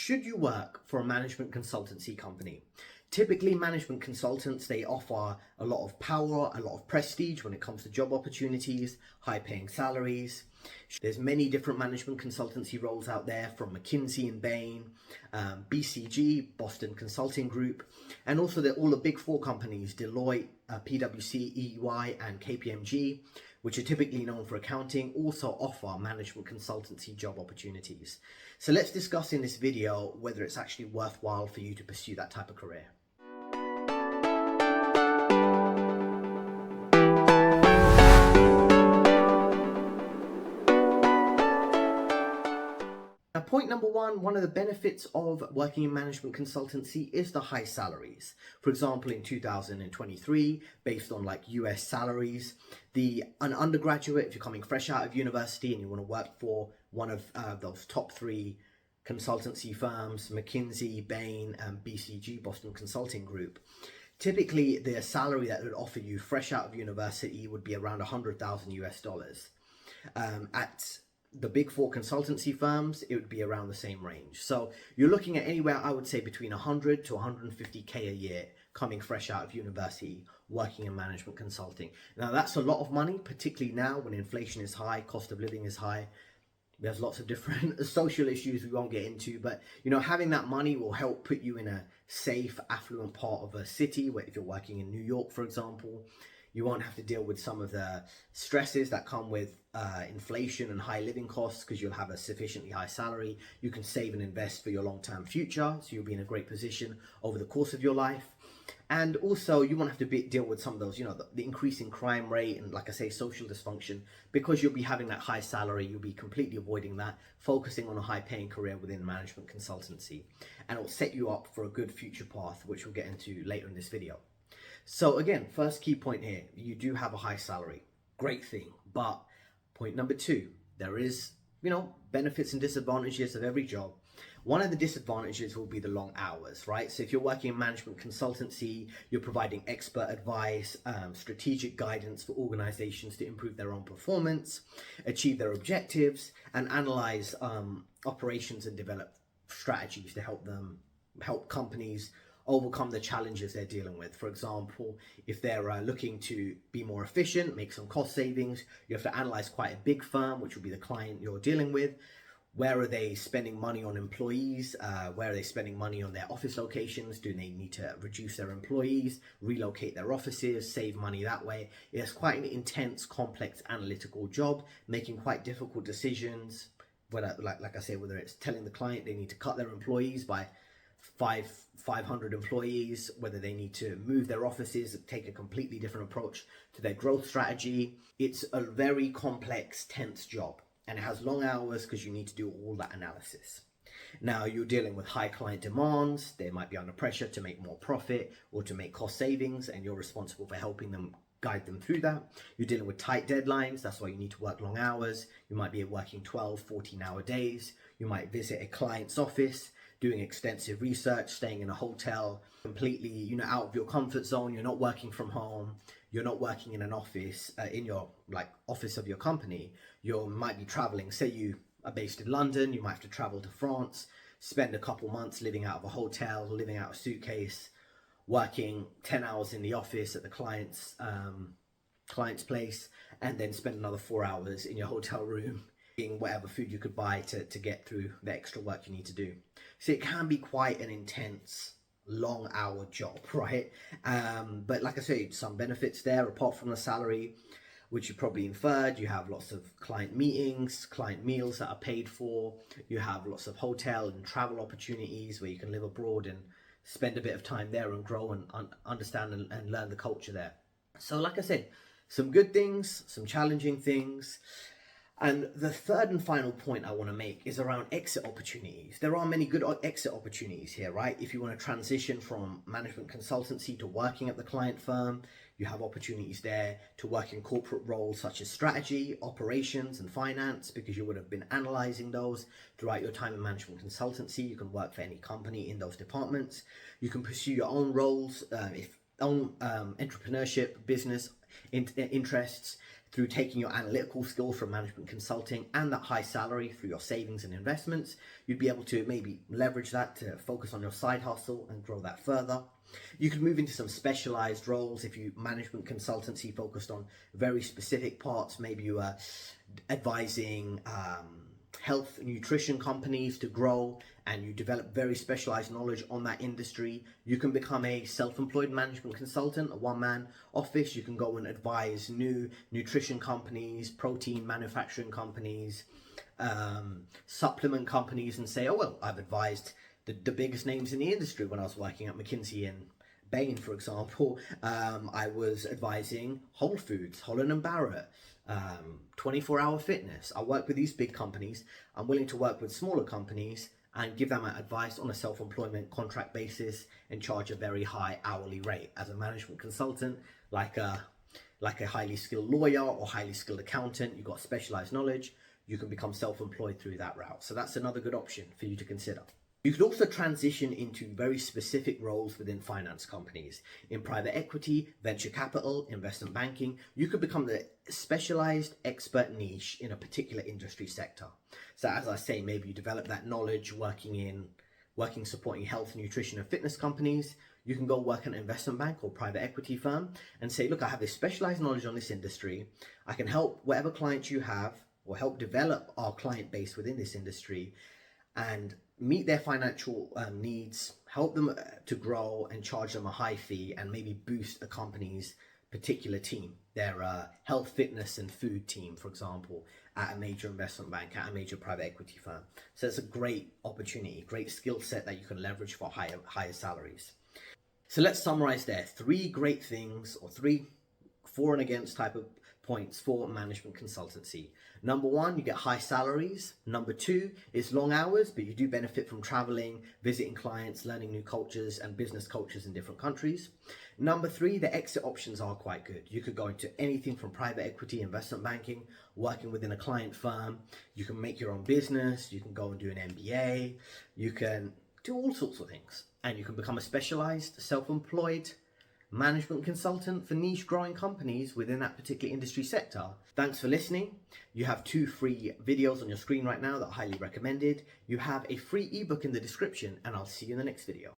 Should you work for a management consultancy company? Typically, management consultants, they offer a lot of power, a lot of prestige when it comes to job opportunities, high paying salaries. There's many different management consultancy roles out there, from McKinsey and Bain, BCG, Boston Consulting Group, and also all the big four companies, Deloitte, PwC, EY, and KPMG, which are typically known for accounting, also offer management consultancy job opportunities. So let's discuss in this video whether it's actually worthwhile for you to pursue that type of career. Now, point number one of the benefits of working in management consultancy is the high salaries. For example, in 2023, based on like US salaries, an undergraduate, if you're coming fresh out of university and you want to work for one of those top three consultancy firms, McKinsey, Bain, and BCG, Boston Consulting Group, typically the salary that would offer you fresh out of university would be around $100,000 US. At the big four consultancy firms, it would be around the same range. So you're looking at anywhere, I would say, between 100 to 150K a year coming fresh out of university, working in management consulting. Now, that's a lot of money, particularly now when inflation is high, cost of living is high. There's lots of different social issues we won't get into, but having that money will help put you in a safe, affluent part of a city, where if you're working in New York, for example, you won't have to deal with some of the stresses that come with inflation and high living costs, because you'll have a sufficiently high salary. You can save and invest for your long-term future, so you'll be in a great position over the course of your life. And also, you won't have to deal with some of those, the increasing crime rate and, like I say, social dysfunction, because you'll be having that high salary. You'll be completely avoiding that, focusing on a high-paying career within management consultancy, and it'll set you up for a good future path, which we'll get into later in this video. So again, first key point here, you do have a high salary. Great thing. But point number two, there is, benefits and disadvantages of every job. One of the disadvantages will be the long hours, right? So if you're working in management consultancy, you're providing expert advice, strategic guidance for organizations to improve their own performance, achieve their objectives, and analyze operations and develop strategies to help companies overcome the challenges they're dealing with. For example, if they're looking to be more efficient, make some cost savings, you have to analyze quite a big firm, which will be the client you're dealing with. Where are they spending money on employees? Where are they spending money on their office locations? Do they need to reduce their employees, relocate their offices, save money that way? It's quite an intense, complex, analytical job, making quite difficult decisions. Whether, like I say, whether it's telling the client they need to cut their employees by 500 employees, whether they need to move their offices, take a completely different approach to their growth strategy. It's a very complex, tense job, and it has long hours because you need to do all that analysis. Now, you're dealing with high client demands. They might be under pressure to make more profit or to make cost savings, and you're responsible for helping them, guide them through that. You're dealing with tight deadlines. That's why you need to work long hours. You might be working 12, 14-hour days. You might visit a client's office, doing extensive research, staying in a hotel, completely, out of your comfort zone. You're not working from home. You're not working in an office, in your office of your company. You might be traveling. Say you are based in London, you might have to travel to France, spend a couple months living out of a hotel, living out of a suitcase, working 10 hours in the office at the client's place, and then spend another 4 hours in your hotel room, eating whatever food you could buy to get through the extra work you need to do. So it can be quite an intense, long hour job, right? But like I said, some benefits there, apart from the salary, which you probably inferred. You have lots of client meetings, client meals that are paid for. You have lots of hotel and travel opportunities where you can live abroad and spend a bit of time there and grow and understand and learn the culture there. So like I said, some good things, some challenging things. And the third and final point I want to make is around exit opportunities. There are many good exit opportunities here, right? If you want to transition from management consultancy to working at the client firm, you have opportunities there to work in corporate roles such as strategy, operations, and finance, because you would have been analyzing those throughout your time in management consultancy. You can work for any company in those departments. You can pursue your own roles, entrepreneurship, business interests, through taking your analytical skills from management consulting and that high salary through your savings and investments, you'd be able to maybe leverage that to focus on your side hustle and grow that further. You could move into some specialized roles if you management consultancy focused on very specific parts. Maybe you are advising health and nutrition companies to grow and you develop very specialized knowledge on that industry. You can become a self-employed management consultant, a one-man office. You can go and advise new nutrition companies, protein manufacturing companies, supplement companies, and say, oh, well, I've advised the biggest names in the industry. When I was working at McKinsey and Bain, for example, I was advising Whole Foods, Holland & Barrett, 24-Hour Fitness. I work with these big companies. I'm willing to work with smaller companies and give them advice on a self-employment contract basis and charge a very high hourly rate. As a management consultant, like a highly skilled lawyer or highly skilled accountant, you've got specialized knowledge, you can become self-employed through that route. So that's another good option for you to consider. You could also transition into very specific roles within finance companies. In private equity, venture capital, investment banking, you could become the specialized expert niche in a particular industry sector. So as I say, maybe you develop that knowledge working supporting health, nutrition and fitness companies. You can go work in an investment bank or private equity firm and say, look, I have this specialized knowledge on this industry. I can help whatever clients you have or help develop our client base within this industry and meet their financial needs, help them to grow and charge them a high fee and maybe boost a company's particular team, their health, fitness and food team, for example, at a major investment bank, at a major private equity firm. So it's a great opportunity, great skill set that you can leverage for higher salaries. So let's summarize there. 3 great things, or 3 for and against type of points for management consultancy. Number 1, you get high salaries. Number 2, it's long hours, but you do benefit from traveling, visiting clients, learning new cultures and business cultures in different countries. Number 3, the exit options are quite good. You could go into anything from private equity, investment banking, working within a client firm. You can make your own business. You can go and do an MBA. You can do all sorts of things. And you can become a specialized, self-employed management consultant for niche growing companies within that particular industry sector. Thanks for listening. You have 2 free videos on your screen right now that are highly recommended. You have a free ebook in the description, and I'll see you in the next video.